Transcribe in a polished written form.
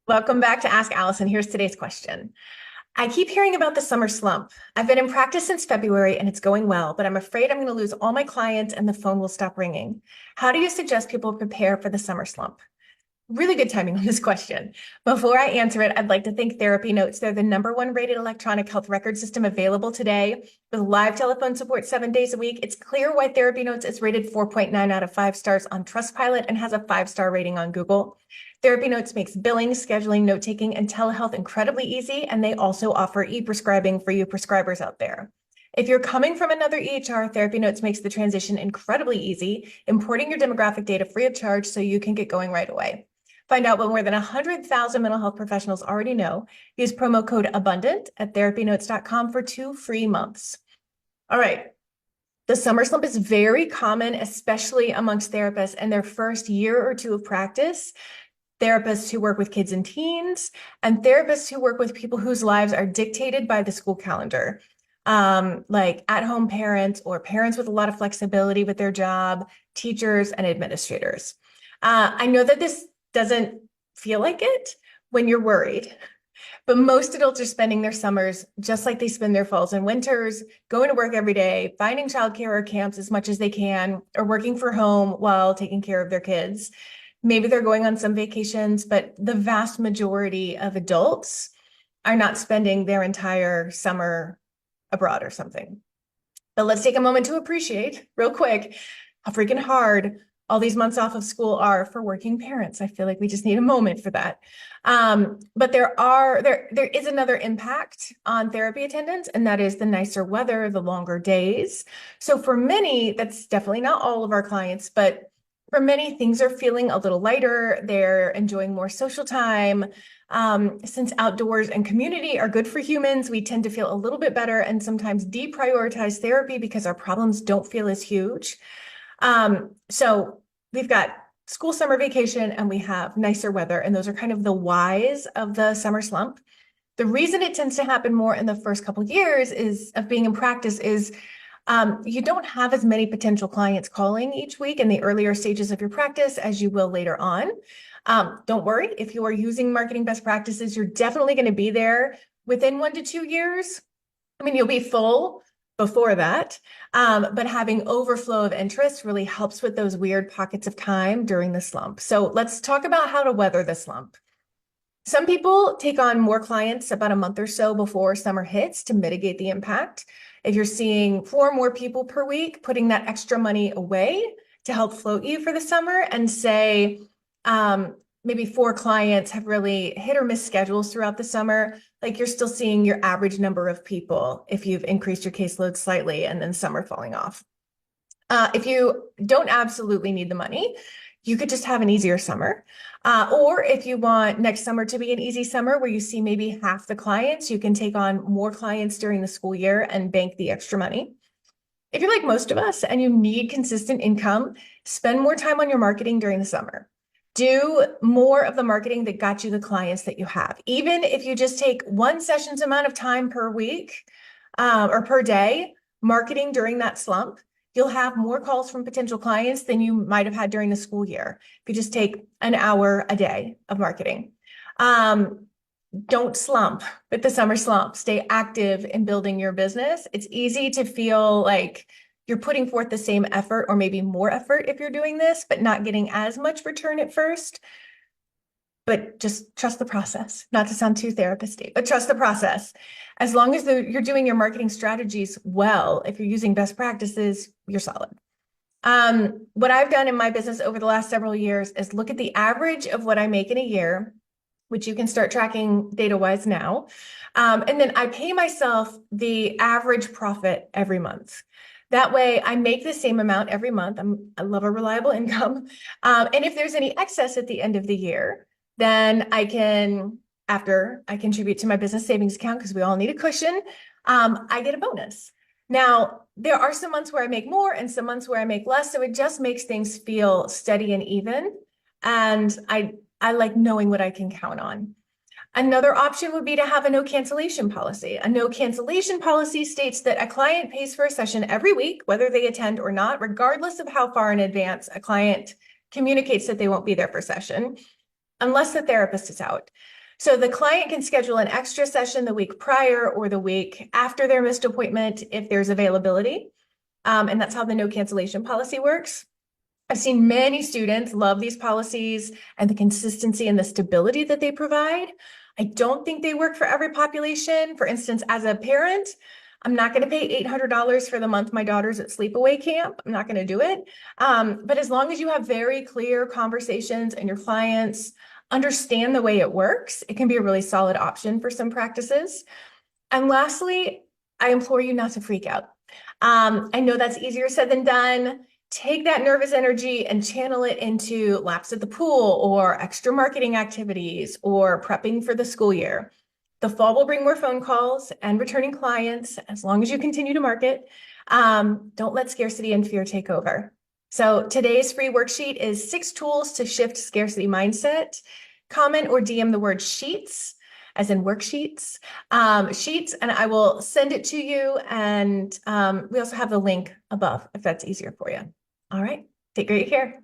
Welcome back to Ask Allison. Here's today's question. I keep hearing about the summer slump. I've been in practice since February and it's going well, but I'm afraid I'm going to lose all my clients and the phone will stop ringing. How do you suggest people prepare for the summer slump? Really good timing on this question. Before I answer it, I'd like to thank TherapyNotes. They're the #1 rated electronic health record system available today with live telephone support 7 days a week. It's clear why TherapyNotes is rated 4.9 out of 5 stars on Trustpilot and has a 5-star rating on Google. TherapyNotes makes billing, scheduling, note-taking, and telehealth incredibly easy, and they also offer e-prescribing for you prescribers out there. If you're coming from another EHR, TherapyNotes makes the transition incredibly easy, importing your demographic data free of charge so you can get going right away. Find out what more than 100,000 mental health professionals already know. Use promo code ABUNDANT at therapynotes.com for 2 free months. All right. The summer slump is very common, especially amongst therapists in their first year or two of practice. Therapists who work with kids and teens, and therapists who work with people whose lives are dictated by the school calendar, like at-home parents or parents with a lot of flexibility with their job, teachers and administrators. I know that this doesn't feel like it when you're worried, but most adults are spending their summers just like they spend their falls and winters, going to work every day, finding childcare or camps as much as they can, or working from home while taking care of their kids. Maybe they're going on some vacations, but the vast majority of adults are not spending their entire summer abroad or something. But let's take a moment to appreciate real quick how freaking hard all these months off of school are for working parents. I feel like we just need a moment for that. But there is another impact on therapy attendance, and that is the nicer weather, the longer days. So for many, that's definitely not all of our clients, but for many, things are feeling a little lighter. They're enjoying more social time. Since outdoors and community are good for humans, we tend to feel a little bit better and sometimes deprioritize therapy because our problems don't feel as huge. So we've got school summer vacation and we have nicer weather, and those are kind of the whys of the summer slump. The reason it tends to happen more in the first couple of years of being in practice is you don't have as many potential clients calling each week in the earlier stages of your practice as you will later on. Don't worry, if you are using marketing best practices, you're definitely going to be there within 1 to 2 years. I mean, you'll be full before that, but having overflow of interest really helps with those weird pockets of time during the slump. So let's talk about how to weather the slump. Some people take on more clients about a month or so before summer hits to mitigate the impact. If you're seeing 4 more people per week, putting that extra money away to help float you for the summer, and say maybe 4 clients have really hit or miss schedules throughout the summer, like you're still seeing your average number of people if you've increased your caseload slightly and then some are falling off. If you don't absolutely need the money, you could just have an easier summer. Or if you want next summer to be an easy summer where you see maybe half the clients, you can take on more clients during the school year and bank the extra money. If you're like most of us and you need consistent income, spend more time on your marketing during the summer. Do more of the marketing that got you the clients that you have. Even if you just take 1 session's amount of time per week or per day, marketing during that slump, you'll have more calls from potential clients than you might have had during the school year if you just take an hour a day of marketing. Don't slump with the summer slump. Stay active in building your business. It's easy to feel like you're putting forth the same effort or maybe more effort if you're doing this, but not getting as much return at first. But just trust the process, not to sound too therapist-y, but trust the process. As long as you're doing your marketing strategies well, if you're using best practices, you're solid. What I've done in my business over the last several years is look at the average of what I make in a year, which you can start tracking data-wise now. And then I pay myself the average profit every month. That way I make the same amount every month. I love a reliable income. And if there's any excess at the end of the year, then I can, after I contribute to my business savings account, because we all need a cushion, I get a bonus. Now, there are some months where I make more and some months where I make less, so it just makes things feel steady and even. And I like knowing what I can count on. Another option would be to have a no cancellation policy. A no cancellation policy states that a client pays for a session every week, whether they attend or not, regardless of how far in advance a client communicates that they won't be there for a session, unless the therapist is out. So the client can schedule an extra session the week prior or the week after their missed appointment if there's availability. And that's how the no cancellation policy works. I've seen many students love these policies and the consistency and the stability that they provide. I don't think they work for every population. For instance, as a parent, I'm not going to pay $800 for the month my daughter's at sleepaway camp. I'm not going to do it. But as long as you have very clear conversations and your clients understand the way it works, it can be a really solid option for some practices. And lastly, I implore you not to freak out. I know that's easier said than done. Take that nervous energy and channel it into laps at the pool or extra marketing activities or prepping for the school year. The fall will bring more phone calls and returning clients as long as you continue to market. Don't let scarcity and fear take over. So today's free worksheet is 6 tools to shift scarcity mindset. Comment or DM the word sheets, as in worksheets, sheets, and I will send it to you. And we also have the link above if that's easier for you. All right, take great care.